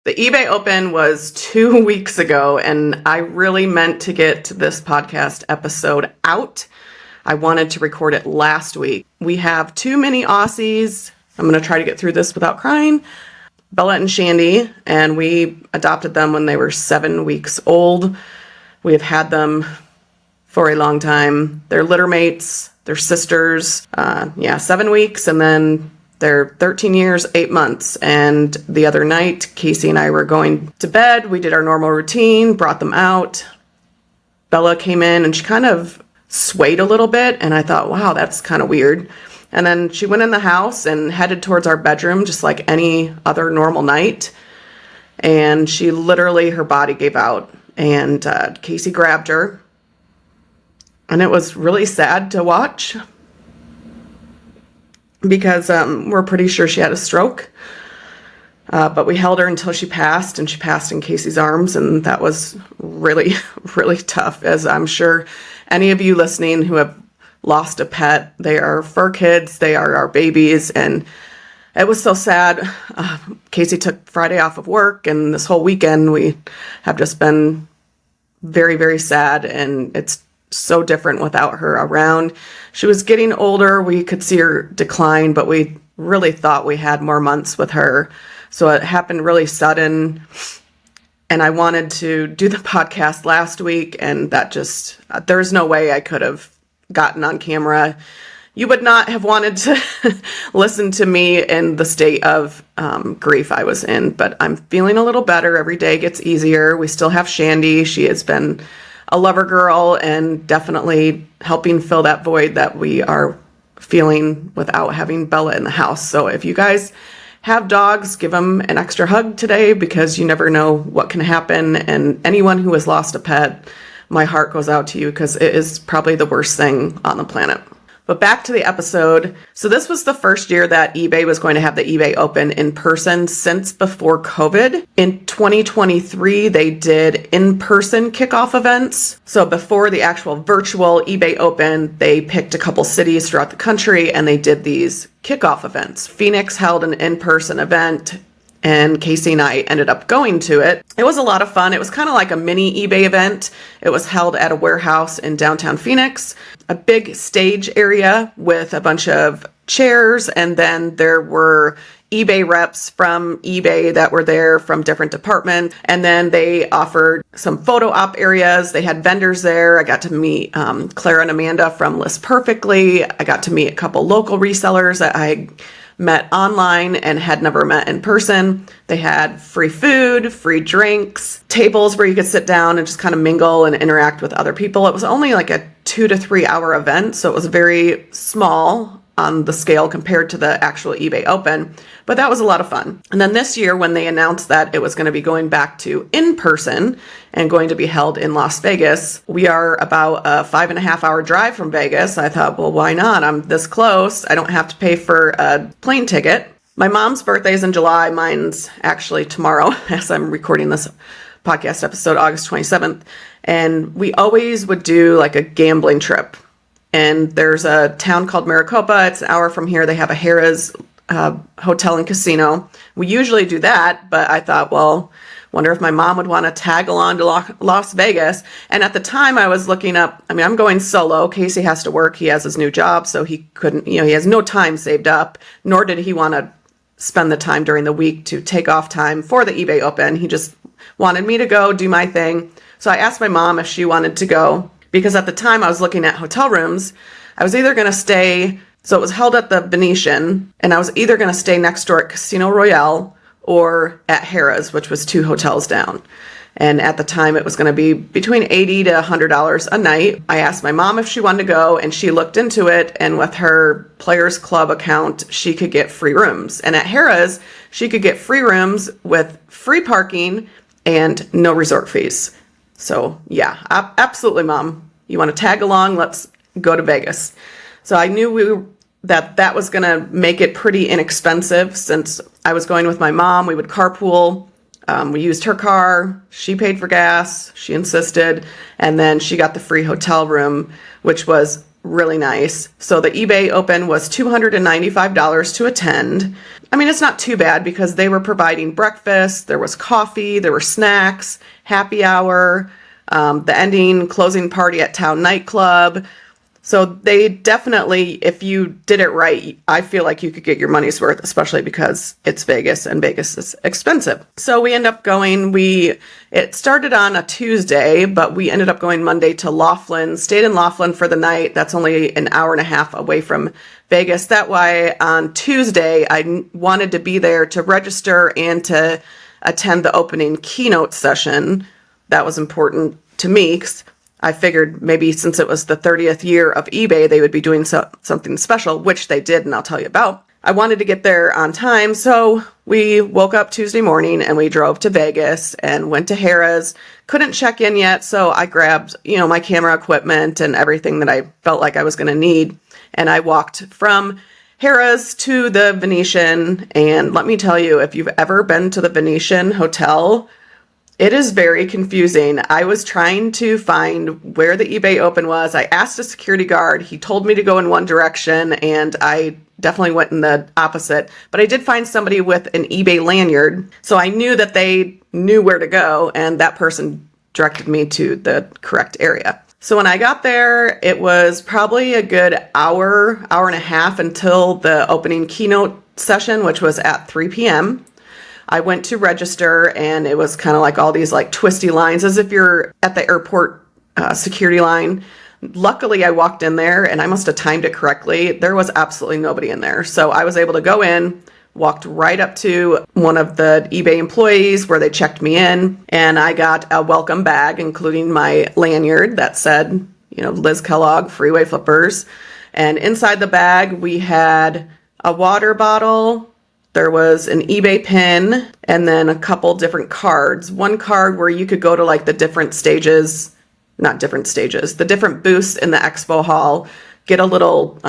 The eBay Open was 2 weeks ago, and I really meant to get this podcast episode out. I wanted to record it last week. We have two mini Aussies. I'm going to try to get through this without crying. Bella and Shandy, and we adopted them when they were 7 weeks old. We have had them for a long time. They're litter mates, they're sisters. 7 weeks, and then they're 13 years, 8 months. And the other night, Casey and I were going to bed. We did our normal routine, brought them out. Bella came in and she kind of swayed a little bit. And I thought, wow, that's kind of weird. And then she went in the house and headed towards our bedroom, just like any other normal night. And she literally, her body gave out. And Casey grabbed her. And it was really sad to watch, because we're pretty sure she had a stroke. But we held her until she passed, and she passed in Casey's arms, and that was really, really tough, as I'm sure any of you listening who have lost a pet, they are fur kids, they are our babies, and it was so sad. Casey took Friday off of work, and this whole weekend we have just been very, very sad, and it's so different without her around. She was getting older. We could see her decline, but we really thought we had more months with her. So it happened really sudden. And I wanted to do the podcast last week, and that just, there's no way I could have gotten on camera. You would not have wanted to listen to me in the state of grief I was in, but I'm feeling a little better. Every day gets easier. We still have Shandy. She has been a lover girl and definitely helping fill that void that we are feeling without having Bella in the house. So if you guys have dogs, give them an extra hug today, because you never know what can happen. And anyone who has lost a pet, my heart goes out to you, because it is probably the worst thing on the planet. But back to the episode. So this was the first year that eBay was going to have the eBay Open in person since before COVID. In 2023, they did in-person kickoff events. So before the actual virtual eBay Open, they picked a couple cities throughout the country and they did these kickoff events. Phoenix held an in-person event, and Casey and I ended up going to it. It was a lot of fun. It was kind of like a mini eBay event. It was held at a warehouse in downtown Phoenix, a big stage area with a bunch of chairs, and then there were eBay reps from eBay that were there from different departments. And then they offered some photo op areas. They had vendors there. I got to meet Clara and Amanda from List Perfectly. I got to meet a couple local resellers that I met online and had never met in person. They had free food, free drinks, tables where you could sit down and just kind of mingle and interact with other people. It was only like a 2 to 3 hour event, so it was very small on the scale compared to the actual eBay Open, but that was a lot of fun. And then this year, when they announced that it was going to be going back to in-person and going to be held in Las Vegas, we are about a 5.5 hour drive from Vegas. I thought, well, why not? I'm this close. I don't have to pay for a plane ticket. My mom's birthday is in July. Mine's actually tomorrow, as I'm recording this podcast episode, August 27th. And we always would do like a gambling trip. And there's a town called Maricopa. It's an hour from here. They have a Harrah's hotel and casino. We usually do that, but I thought, well, wonder if my mom would want to tag along to Las Vegas. And at the time I was looking up, I'm going solo. Casey has to work. He has his new job, so he couldn't, he has no time saved up, nor did he want to spend the time during the week to take off time for the eBay Open. He just wanted me to go do my thing. So I asked my mom if she wanted to go, because at the time I was looking at hotel rooms. I was either going to stay, so it was held at the Venetian, and I was either going to stay next door at Casino Royale or at Harrah's, which was 2 hotels down. And at the time it was going to be between $80 to $100 a night. I asked my mom if she wanted to go, and she looked into it, and with her Players Club account, she could get free rooms. And at Harrah's, she could get free rooms with free parking and no resort fees. So yeah, absolutely, Mom. You want to tag along? Let's go to Vegas. So I knew that was going to make it pretty inexpensive, since I was going with my mom. We would carpool. We used her car. She paid for gas. She insisted. And then she got the free hotel room, which was really nice. So the eBay Open was $295 to attend. I mean, it's not too bad because they were providing breakfast, there was coffee, there were snacks, happy hour, the closing party at Town Nightclub. So they definitely, if you did it right, I feel like you could get your money's worth, especially because it's Vegas and Vegas is expensive. So we end up going, it started on a Tuesday, but we ended up going Monday to Laughlin, stayed in Laughlin for the night. That's only an hour and a half away from Vegas. That way on Tuesday, I wanted to be there to register and to attend the opening keynote session. That was important to me because I figured maybe since it was the 30th year of eBay, they would be doing something special, which they did, and I'll tell you about. I wanted to get there on time, so we woke up Tuesday morning and we drove to Vegas and went to Harrah's. Couldn't check in yet, so I grabbed, my camera equipment and everything that I felt like I was going to need, and I walked from Harrah's to the Venetian, and let me tell you, if you've ever been to the Venetian Hotel, it is very confusing. I was trying to find where the eBay Open was. I asked a security guard. He told me to go in one direction, and I definitely went in the opposite. But I did find somebody with an eBay lanyard, so I knew that they knew where to go, and that person directed me to the correct area. So when I got there, it was probably a good hour and a half until the opening keynote session, which was at 3 p.m. I went to register, and it was kind of like all these like twisty lines as if you're at the airport security line. Luckily, I walked in there and I must have timed it correctly. There was absolutely nobody in there. So I was able to go in, walked right up to one of the eBay employees where they checked me in, and I got a welcome bag, including my lanyard that said, Liz Kellogg, Freeway Flippers. And inside the bag, we had a water bottle. There was an eBay pin and then a couple different cards. One card where you could go to like the different booths in the expo hall, get a little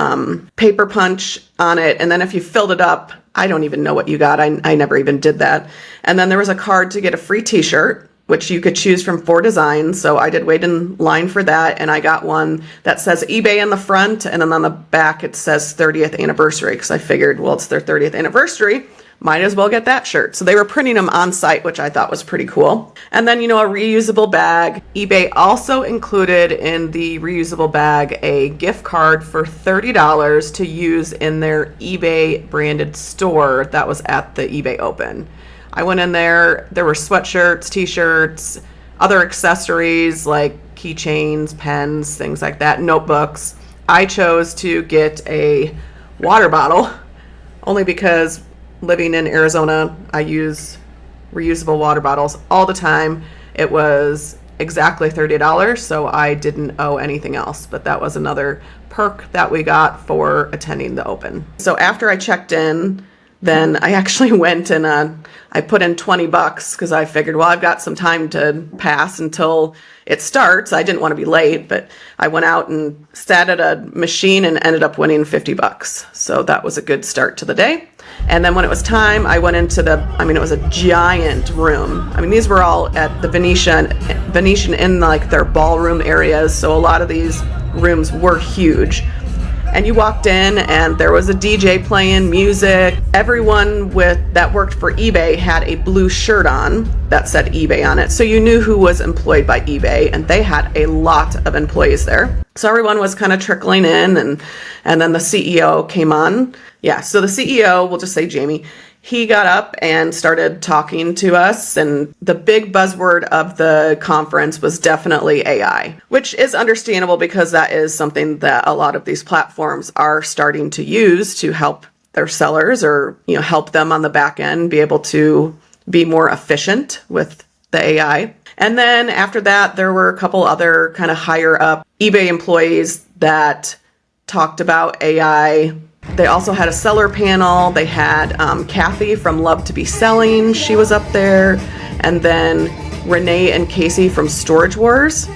paper punch on it. And then if you filled it up, I don't even know what you got. I never even did that. And then there was a card to get a free t-shirt, which you could choose from 4 designs. So I did wait in line for that. And I got one that says eBay in the front. And then on the back, it says 30th anniversary. Because I figured, well, it's their 30th anniversary. Might as well get that shirt. So they were printing them on site, which I thought was pretty cool. And then, a reusable bag. eBay also included in the reusable bag a gift card for $30 to use in their eBay branded store that was at the eBay Open. I went in there, there were sweatshirts, t-shirts, other accessories like keychains, pens, things like that, notebooks. I chose to get a water bottle only because living in Arizona, I use reusable water bottles all the time. It was exactly $30, so I didn't owe anything else, but that was another perk that we got for attending the Open. So after I checked in, then I actually went and I put in $20 because I figured, well, I've got some time to pass until it starts. I didn't want to be late, but I went out and sat at a machine and ended up winning $50. So that was a good start to the day. And then when it was time, I went into it was a giant room. These were all at the Venetian in like their ballroom areas. So a lot of these rooms were huge. And you walked in and there was a DJ playing music. Everyone that worked for eBay had a blue shirt on that said eBay on it. So you knew who was employed by eBay, and they had a lot of employees there. So everyone was kind of trickling in, and then the CEO came on. Yeah, so the CEO, we'll just say Jamie, he got up and started talking to us, and the big buzzword of the conference was definitely AI, which is understandable because that is something that a lot of these platforms are starting to use to help their sellers or help them on the back end be able to be more efficient with the AI. And then after that, there were a couple other kind of higher up eBay employees that talked about AI. They also had a seller panel. They had Kathy from Love to Be Selling. She was up there. And then Renee and Casey from Storage Wars.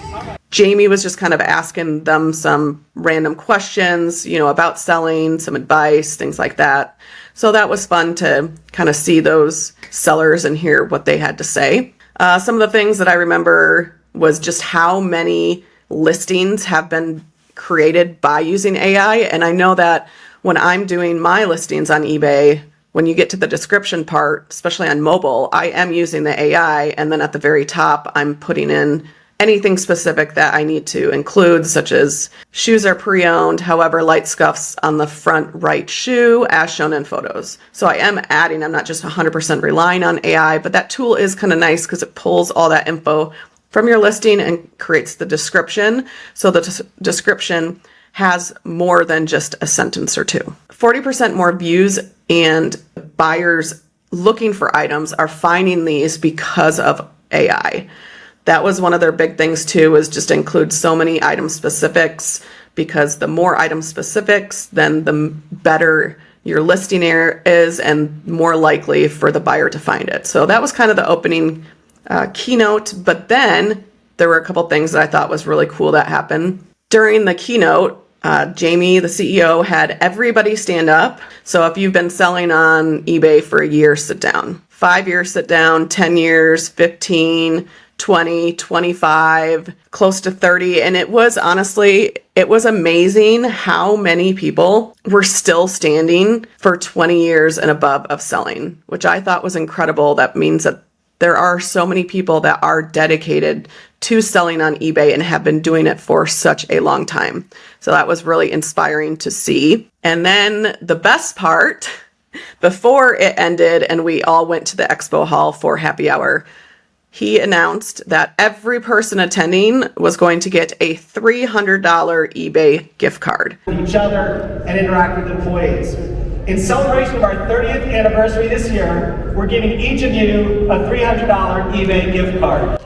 Jamie was just kind of asking them some random questions, about selling, some advice, things like that. So that was fun to kind of see those sellers and hear what they had to say. Some of the things that I remember was just how many listings have been created by using AI. And I know that when I'm doing my listings on eBay, when you get to the description part, especially on mobile, I am using the AI. And then at the very top, I'm putting in anything specific that I need to include, such as shoes are pre-owned, however, light scuffs on the front right shoe as shown in photos. So I am adding, I'm not just 100% relying on AI, but that tool is kind of nice because it pulls all that info from your listing and creates the description. So the description has more than just a sentence or two. 40% more views and buyers looking for items are finding these because of AI. That was one of their big things too, was just include so many item specifics, because the more item specifics, then the better your listing area is and more likely for the buyer to find it. So that was kind of the opening keynote. But then there were a couple things that I thought was really cool that happened. During the keynote, Jamie, the CEO, had everybody stand up. So if you've been selling on eBay for a year, sit down. 5 years, sit down. 10 years, 15, 20, 25, close to 30. And it was honestly, it was amazing how many people were still standing for 20 years and above of selling, which I thought was incredible. That means that there are so many people that are dedicated to selling on eBay and have been doing it for such a long time. So that was really inspiring to see. And then the best part, before it ended and we all went to the expo hall for happy hour, he announced that every person attending was going to get a $300 eBay gift card. Each other and interact with employees. In celebration of our 30th anniversary this year, we're giving each of you a $300 eBay gift card.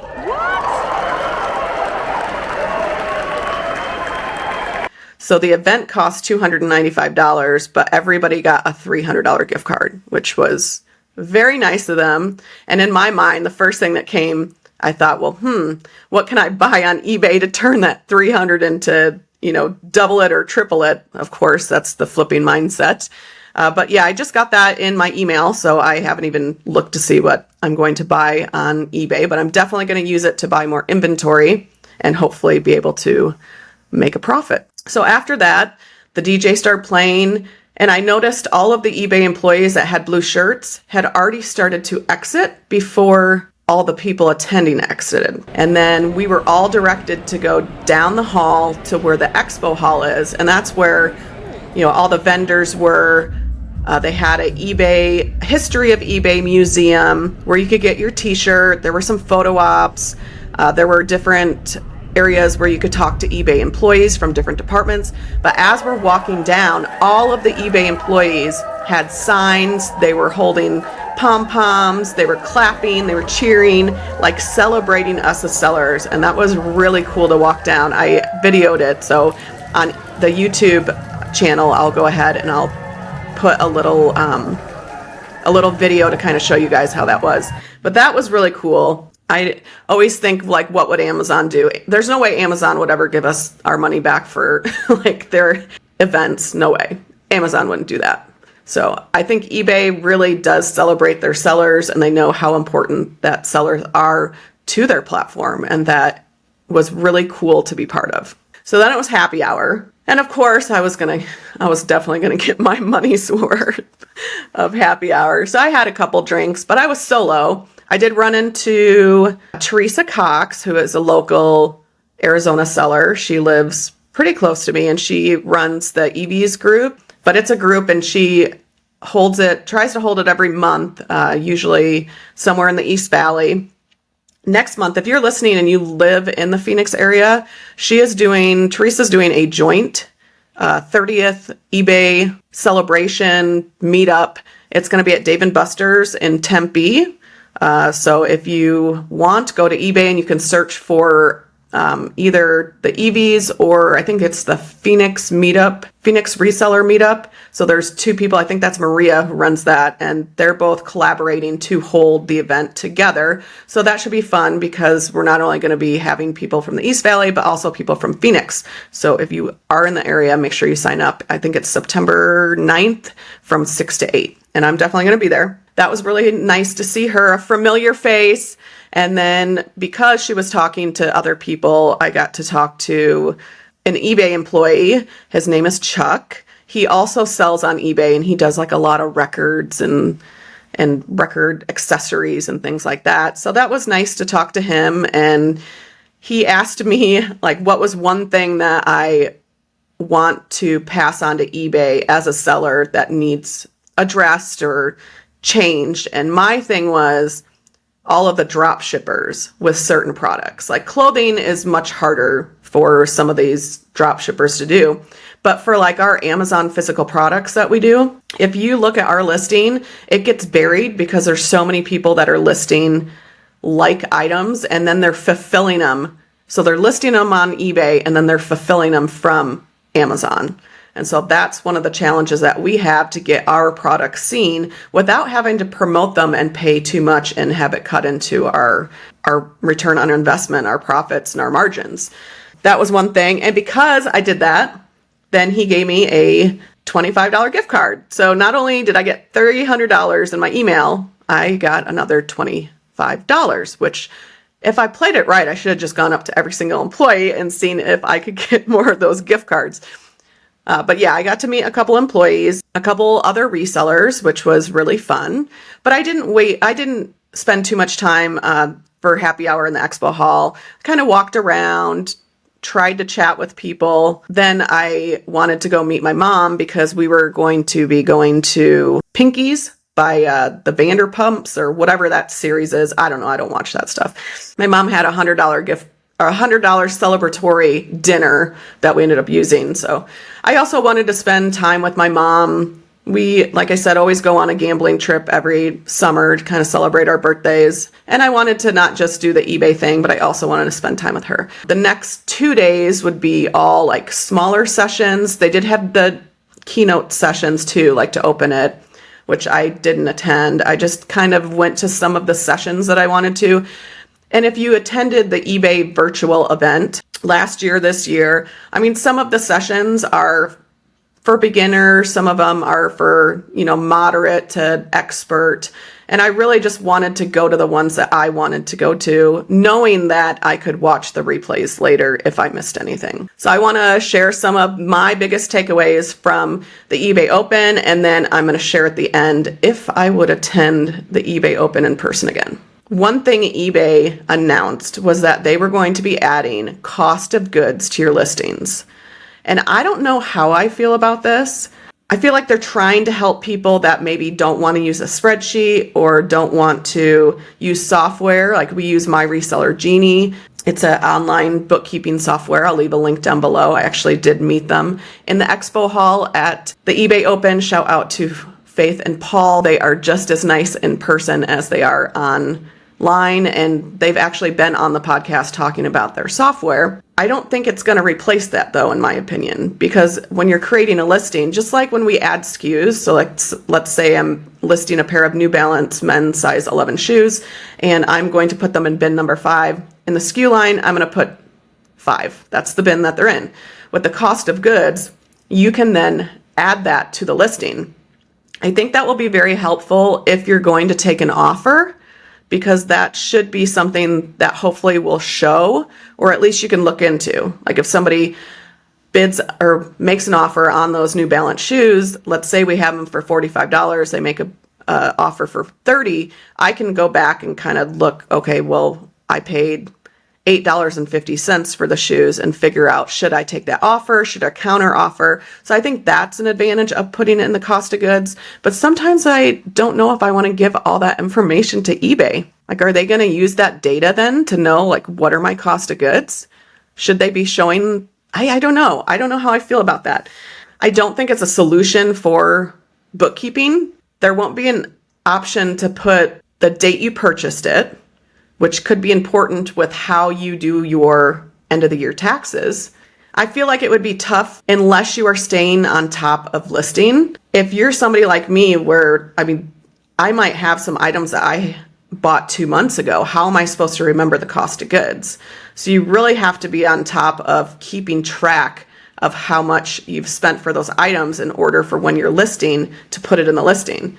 So the event cost $295, but everybody got a $300 gift card, which was very nice of them. And in my mind, the first thing that came, I thought, well, what can I buy on eBay to turn that 300 into, double it or triple it? Of course, that's the flipping mindset. But yeah, I just got that in my email, so I haven't even looked to see what I'm going to buy on eBay, but I'm definitely going to use it to buy more inventory and hopefully be able to make a profit. So after that, the DJ started playing, and I noticed all of the eBay employees that had blue shirts had already started to exit before all the people attending exited. And then we were all directed to go down the hall to where the expo hall is, and that's where all the vendors were. They had a history of eBay museum where you could get your t-shirt. There were some photo ops. There were different areas where you could talk to eBay employees from different departments. But as we're walking down, all of the eBay employees had signs. They were holding pom-poms. They were clapping. They were cheering, like celebrating us as sellers. And that was really cool to walk down. I videoed it. So on the YouTube channel, I'll go ahead and I'll put a little video to kind of show you guys how that was. But that was really cool. I always think, like, what would Amazon do? There's no way Amazon would ever give us our money back for like their events. No way. Amazon wouldn't do that. So I think eBay really does celebrate their sellers, and they know how important that sellers are to their platform, and that was really cool to be part of. So then it was happy hour. And of course, I was definitely gonna get my money's worth of happy hour. So I had a couple drinks, but I was solo. I did run into Teresa Cox, who is a local Arizona seller. She lives pretty close to me, and she runs the EVs group. But it's a group, and she tries to hold it every month, usually somewhere in the East Valley. Next month, if you're listening and you live in the Phoenix area, Teresa's doing a joint 30th eBay celebration meetup. It's going to be at Dave & Buster's in Tempe. So if you want, go to eBay and you can search for either the EVs or I think it's the Phoenix Reseller Meetup. So there's two people, I think that's Maria who runs that, and they're both collaborating to hold the event together. So that should be fun because we're not only going to be having people from the East Valley, but also people from Phoenix. So if you are in the area, make sure you sign up. I think it's September 9th from 6 to 8, and I'm definitely going to be there. That was really nice to see her, a familiar face. And then because she was talking to other people, I got to talk to an eBay employee. His name is Chuck. He also sells on eBay, and he does like a lot of records and record accessories and things like that. So that was nice to talk to him. And he asked me, like, what was one thing that I want to pass on to eBay as a seller that needs addressed or changed. And my thing was all of the drop shippers with certain products. Like clothing is much harder for some of these drop shippers to do. But for like our Amazon physical products that we do, if you look at our listing, it gets buried because there's so many people that are listing like items and then they're fulfilling them. So they're listing them on eBay and then they're fulfilling them from Amazon. And so that's one of the challenges that we have to get our products seen without having to promote them and pay too much and have it cut into our return on investment, our profits and our margins. That was one thing. And because I did that, then he gave me a $25 gift card. So not only did I get $300 in my email, I got another $25, which if I played it right, I should have just gone up to every single employee and seen if I could get more of those gift cards. But yeah, I got to meet a couple employees, a couple other resellers, which was really fun. But I didn't spend too much time for happy hour in the expo hall. Kind of walked around, tried to chat with people. Then I wanted to go meet my mom because we were going to be going to Pinky's by the Vanderpumps or whatever that series is. I don't know. I don't watch that stuff. My mom had a $100 gift or $100 celebratory dinner that we ended up using. So I also wanted to spend time with my mom. We, like I said, always go on a gambling trip every summer to kind of celebrate our birthdays. And I wanted to not just do the eBay thing, but I also wanted to spend time with her. The next 2 days would be all like smaller sessions. They did have the keynote sessions too, like to open it, which I didn't attend. I just kind of went to some of the sessions that I wanted to. And if you attended the eBay virtual event last year, this year, I mean, some of the sessions are for beginners, some of them are for, moderate to expert. And I really just wanted to go to the ones that I wanted to go to, knowing that I could watch the replays later if I missed anything. So I want to share some of my biggest takeaways from the eBay Open, and then I'm going to share at the end if I would attend the eBay Open in person again. One thing eBay announced was that they were going to be adding cost of goods to your listings. And I don't know how I feel about this. I feel like they're trying to help people that maybe don't want to use a spreadsheet or don't want to use software. Like we use My Reseller Genie. It's an online bookkeeping software. I'll leave a link down below. I actually did meet them in the expo hall at the eBay Open. Shout out to Faith and Paul. They are just as nice in person as they are online, and they've actually been on the podcast talking about their software. I don't think it's going to replace that though, in my opinion, because when you're creating a listing, just like when we add SKUs, so like let's say I'm listing a pair of New Balance men's size 11 shoes, and I'm going to put them in bin number 5. In the SKU line, I'm going to put 5. That's the bin that they're in. With the cost of goods, you can then add that to the listing. I think that will be very helpful if you're going to take an offer, because that should be something that hopefully will show, or at least you can look into. Like if somebody bids or makes an offer on those New Balance shoes, let's say we have them for $45, they make a offer for $30, I can go back and kind of look, okay, well, I paid $8.50 for the shoes and figure out, should I take that offer? Should I counter offer? So I think that's an advantage of putting it in the cost of goods. But sometimes I don't know if I want to give all that information to eBay. Like, are they going to use that data then to know, like, what are my cost of goods? Should they be showing? I don't know. I don't know how I feel about that. I don't think it's a solution for bookkeeping. There won't be an option to put the date you purchased it, which could be important with how you do your end of the year taxes. I feel like it would be tough unless you are staying on top of listing. If you're somebody like me where, I might have some items that I bought 2 months ago. How am I supposed to remember the cost of goods? So you really have to be on top of keeping track of how much you've spent for those items in order for when you're listing to put it in the listing.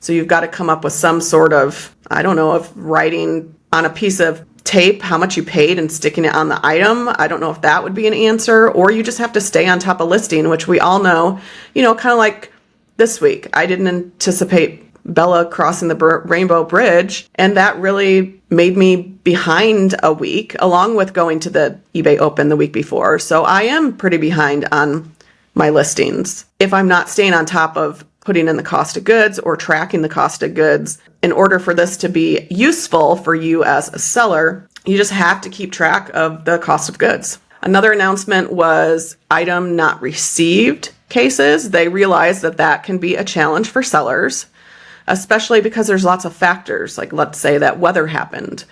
So you've got to come up with some sort of, of writing on a piece of tape how much you paid and sticking it on the item. I don't know if that would be an answer, or you just have to stay on top of listing, which we all know, kind of like this week. I didn't anticipate Bella crossing the Rainbow Bridge, and that really made me behind a week, along with going to the eBay Open the week before. So I am pretty behind on my listings. If I'm not staying on top of putting in the cost of goods or tracking the cost of goods, in order for this to be useful for you as a seller, you just have to keep track of the cost of goods. Another announcement was item not received cases. They realized that that can be a challenge for sellers, especially because there's lots of factors. Like, let's say that weather happened.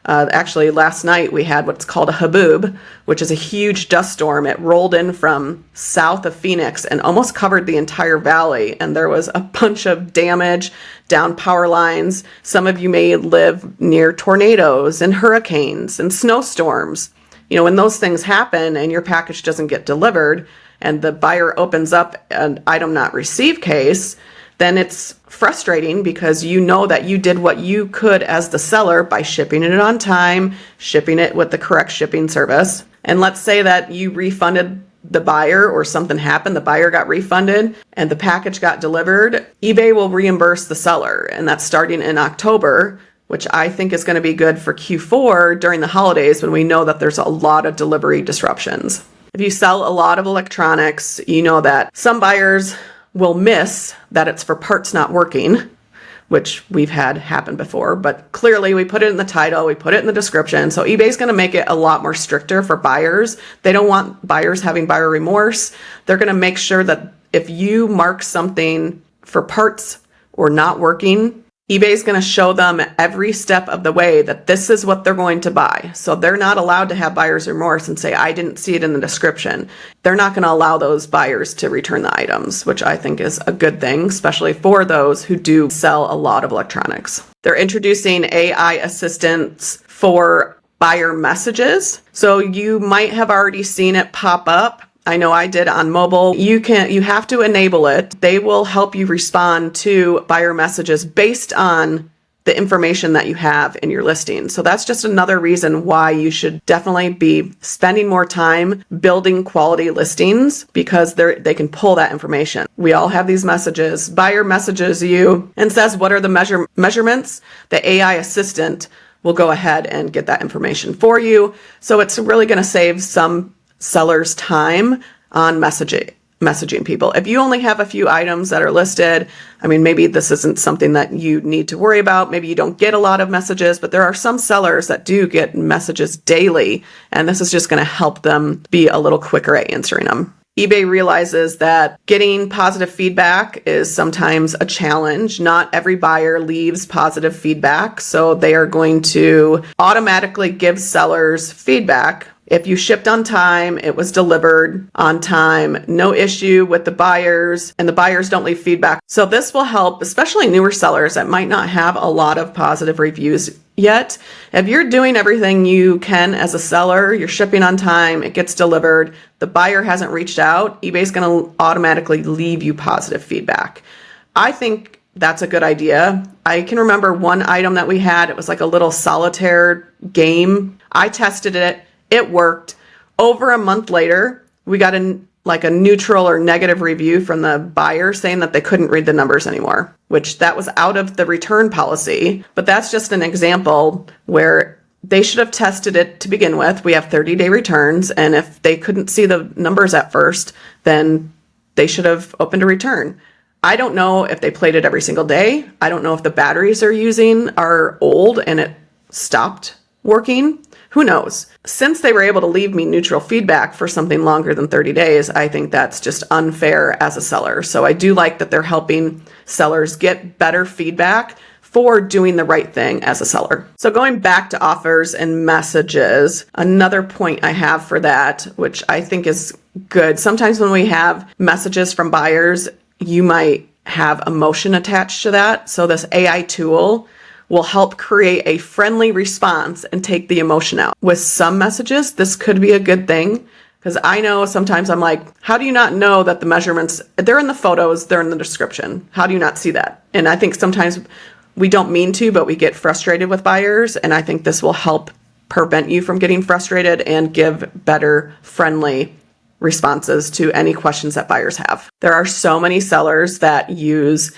Actually, last night we had what's called a haboob, which is a huge dust storm. It rolled in from south of Phoenix and almost covered the entire valley. And there was a bunch of damage, down power lines. Some of you may live near tornadoes and hurricanes and snowstorms. When those things happen and your package doesn't get delivered and the buyer opens up an item not received case, then it's frustrating because you know that you did what you could as the seller by shipping it on time, shipping it with the correct shipping service. And let's say that you refunded the buyer or something happened, the buyer got refunded and the package got delivered. eBay will reimburse the seller, and that's starting in October, which I think is going to be good for Q4 during the holidays when we know that there's a lot of delivery disruptions. If you sell a lot of electronics, you know that some buyers will miss that it's for parts not working, which we've had happen before, but clearly we put it in the title, we put it in the description. So eBay's going to make it a lot more stricter for buyers. They don't want buyers having buyer remorse. They're going to make sure that if you mark something for parts or not working, eBay's going to show them every step of the way that this is what they're going to buy. So they're not allowed to have buyer's remorse and say, I didn't see it in the description. They're not going to allow those buyers to return the items, which I think is a good thing, especially for those who do sell a lot of electronics. They're introducing AI assistants for buyer messages. So you might have already seen it pop up. I know I did on mobile. You have to enable it. They will help you respond to buyer messages based on the information that you have in your listing. So that's just another reason why you should definitely be spending more time building quality listings, because they can pull that information. We all have these messages. Buyer messages you and says, what are the measurements? The AI assistant will go ahead and get that information for you. So it's really going to save some sellers time on messaging people. If you only have a few items that are listed, maybe this isn't something that you need to worry about. Maybe you don't get a lot of messages, but there are some sellers that do get messages daily, and this is just going to help them be a little quicker at answering them. eBay realizes that getting positive feedback is sometimes a challenge. Not every buyer leaves positive feedback, so they are going to automatically give sellers feedback. If you shipped on time, it was delivered on time, no issue with the buyers, and the buyers don't leave feedback. So this will help, especially newer sellers that might not have a lot of positive reviews yet. If you're doing everything you can as a seller, you're shipping on time, it gets delivered, the buyer hasn't reached out, eBay's going to automatically leave you positive feedback. I think that's a good idea. I can remember one item that we had, it was like a little solitaire game. I tested it. It worked. Over a month later, we got a neutral or negative review from the buyer saying that they couldn't read the numbers anymore, which that was out of the return policy. But that's just an example where they should have tested it to begin with. We have 30-day returns, and if they couldn't see the numbers at first, then they should have opened a return. I don't know if they played it every single day. I don't know if the batteries they're using are old and it stopped working. Who knows? Since they were able to leave me neutral feedback for something longer than 30 days, I think that's just unfair as a seller. So I do like that they're helping sellers get better feedback for doing the right thing as a seller. So going back to offers and messages, another point I have for that, which I think is good. Sometimes when we have messages from buyers, you might have emotion attached to that. So this AI tool will help create a friendly response and take the emotion out. With some messages, this could be a good thing, because I know sometimes I'm like, how do you not know that the measurements, they're in the photos, they're in the description. How do you not see that? And I think sometimes we don't mean to, but we get frustrated with buyers, and I think this will help prevent you from getting frustrated and give better, friendly responses to any questions that buyers have. There are so many sellers that use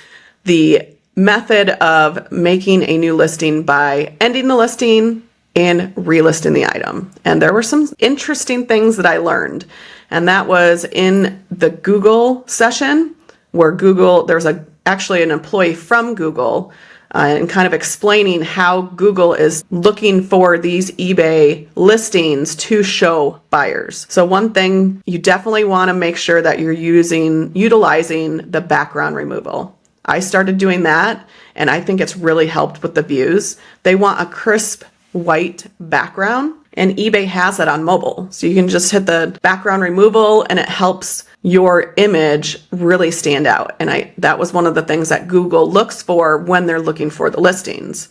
the method of making a new listing by ending the listing and relisting the item. And there were some interesting things that I learned. And that was in the Google session where there's actually an employee from Google and kind of explaining how Google is looking for these eBay listings to show buyers. So one thing, you definitely want to make sure that you're utilizing the background removal. I started doing that, and I think it's really helped with the views. They want a crisp white background, and eBay has that on mobile. So you can just hit the background removal and it helps your image really stand out. And that was one of the things that Google looks for when they're looking for the listings.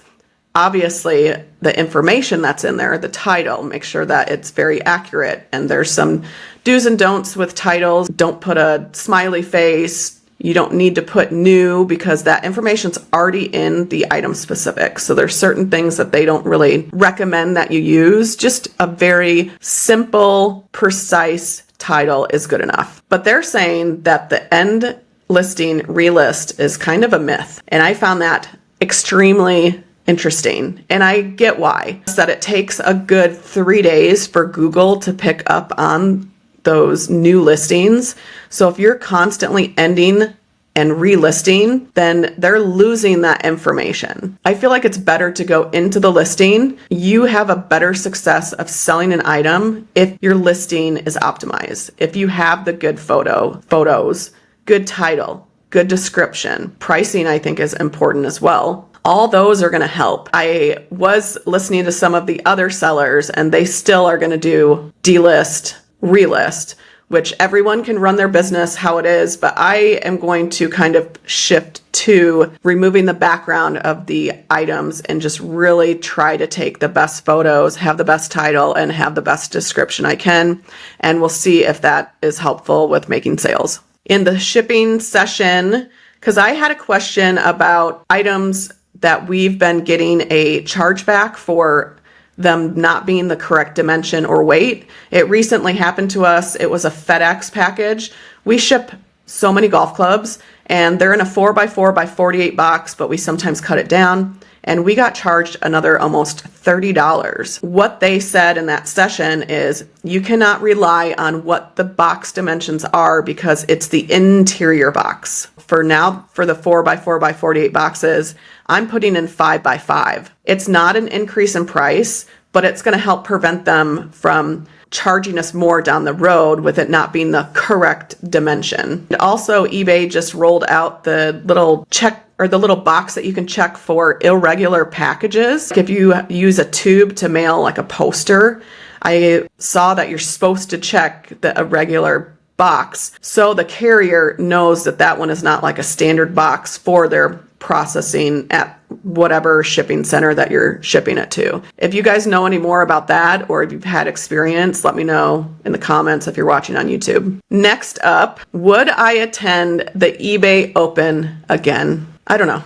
Obviously, the information that's in there, the title, make sure that it's very accurate. And there's some do's and don'ts with titles. Don't put a smiley face. You don't need to put new because that information's already in the item specific. So there's certain things that they don't really recommend that you use. Just a very simple, precise title is good enough. But they're saying that the end listing relist is kind of a myth. And I found that extremely interesting. And I get why. It's that it takes a good 3 days for Google to pick up on those new listings. So if you're constantly ending and relisting, then they're losing that information. I feel like it's better to go into the listing. You have a better success of selling an item if your listing is optimized. If you have the good photos, good title, good description. Pricing, I think, is important as well. All those are going to help. I was listening to some of the other sellers, and they still are going to do delist, relist, which everyone can run their business how it is, but I am going to kind of shift to removing the background of the items and just really try to take the best photos, have the best title, and have the best description I can. And we'll see if that is helpful with making sales. In the shipping session, because I had a question about items that we've been getting a chargeback for them not being the correct dimension or weight. It recently happened to us. It was a FedEx package. We ship so many golf clubs and they're in a 4x4x48 box, but we sometimes cut it down. And we got charged another almost $30. What they said in that session is you cannot rely on what the box dimensions are because it's the interior box. For now, for the 4x4x48 boxes, I'm putting in 5x5. It's not an increase in price, but it's going to help prevent them from charging us more down the road with it not being the correct dimension. And also, eBay just rolled out the little check or the little box that you can check for irregular packages. If you use a tube to mail like a poster, I saw that you're supposed to check the irregular box so the carrier knows that that one is not like a standard box for their processing at whatever shipping center that you're shipping it to. If you guys know any more about that or if you've had experience, let me know in the comments if you're watching on YouTube. Next up, would I attend the eBay Open again? I don't know.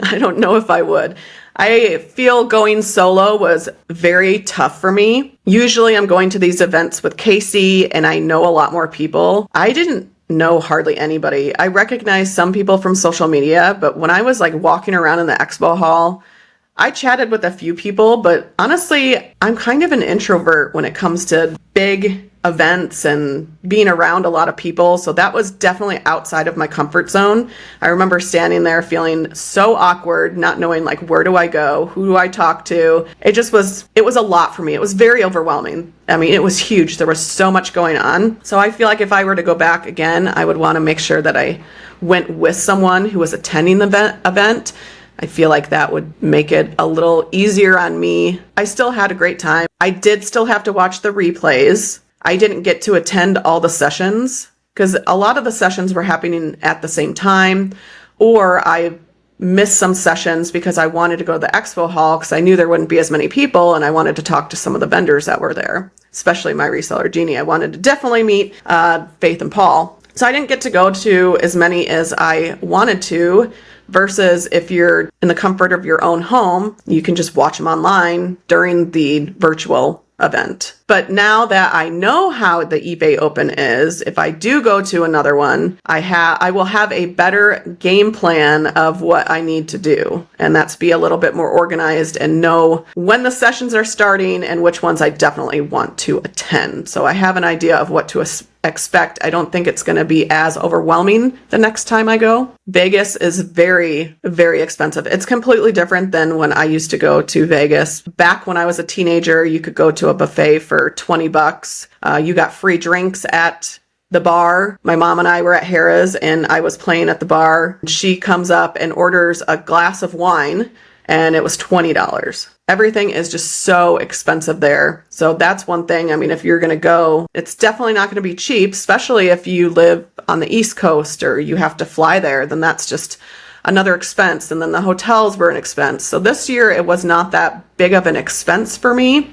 I don't know if I would. I feel going solo was very tough for me. Usually I'm going to these events with Casey and I know a lot more people. I didn't know hardly anybody. I recognize some people from social media, but when I was like walking around in the expo hall, I chatted with a few people, but honestly, I'm kind of an introvert when it comes to big events and being around a lot of people. So that was definitely outside of my comfort zone. I remember standing there feeling so awkward, not knowing like, where do I go? Who do I talk to? It was a lot for me. It was very overwhelming. I mean, it was huge. There was so much going on. So I feel like if I were to go back again, I would want to make sure that I went with someone who was attending the event. I feel like that would make it a little easier on me. I still had a great time. I did still have to watch the replays. I didn't get to attend all the sessions because a lot of the sessions were happening at the same time, or I missed some sessions because I wanted to go to the expo hall because I knew there wouldn't be as many people and I wanted to talk to some of the vendors that were there, especially my reseller, Jeannie. I wanted to definitely meet Faith and Paul. So I didn't get to go to as many as I wanted to, versus if you're in the comfort of your own home, you can just watch them online during the virtual event. But now that I know how the eBay Open is, if I do go to another one, I will have a better game plan of what I need to do. And that's be a little bit more organized and know when the sessions are starting and which ones I definitely want to attend. So I have an idea of what to expect. I don't think it's going to be as overwhelming the next time I go. Vegas is very, very expensive. It's completely different than when I used to go to Vegas. Back when I was a teenager, you could go to a buffet for $20. You got free drinks at the bar. My mom and I were at Harrah's and I was playing at the bar. She comes up and orders a glass of wine and it was $20. Everything is just so expensive there. So that's one thing. I mean, if you're going to go, it's definitely not going to be cheap, especially if you live on the East Coast or you have to fly there, then that's just another expense. And then the hotels were an expense. So this year it was not that big of an expense for me.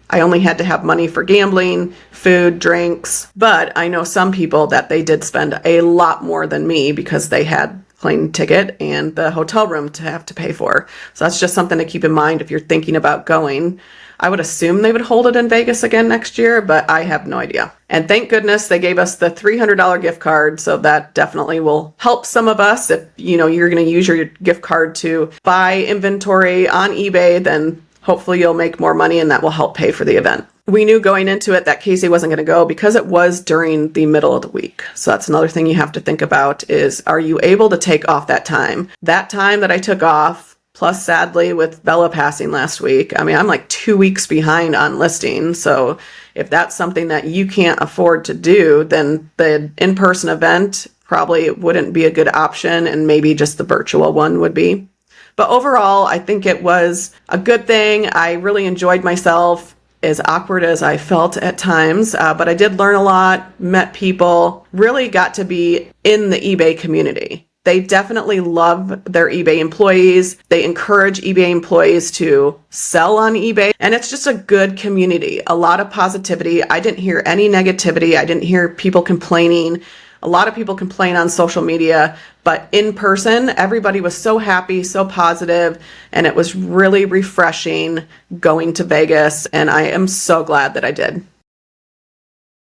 I only had to have money for gambling, food, drinks, but I know some people that they did spend a lot more than me because they had plane ticket and the hotel room to have to pay for. So that's just something to keep in mind if you're thinking about going. I would assume they would hold it in Vegas again next year, but I have no idea. And thank goodness they gave us the $300 gift card. So that definitely will help some of us. If you're going to use your gift card to buy inventory on eBay, then hopefully you'll make more money and that will help pay for the event. We knew going into it that Casey wasn't going to go because it was during the middle of the week. So that's another thing you have to think about is, are you able to take off that time? That time that I took off, plus sadly with Bella passing last week, I mean, I'm like 2 weeks behind on listing. So if that's something that you can't afford to do, then the in-person event probably wouldn't be a good option and maybe just the virtual one would be. But overall, I think it was a good thing. I really enjoyed myself, as awkward as I felt at times, but I did learn a lot, met people, really got to be in the eBay community. They definitely love their eBay employees. They encourage eBay employees to sell on eBay, and it's just a good community. A lot of positivity. I didn't hear any negativity. I didn't hear people complaining. A lot of people complain on social media, but in person, everybody was so happy, so positive, and it was really refreshing going to Vegas, and I am so glad that I did.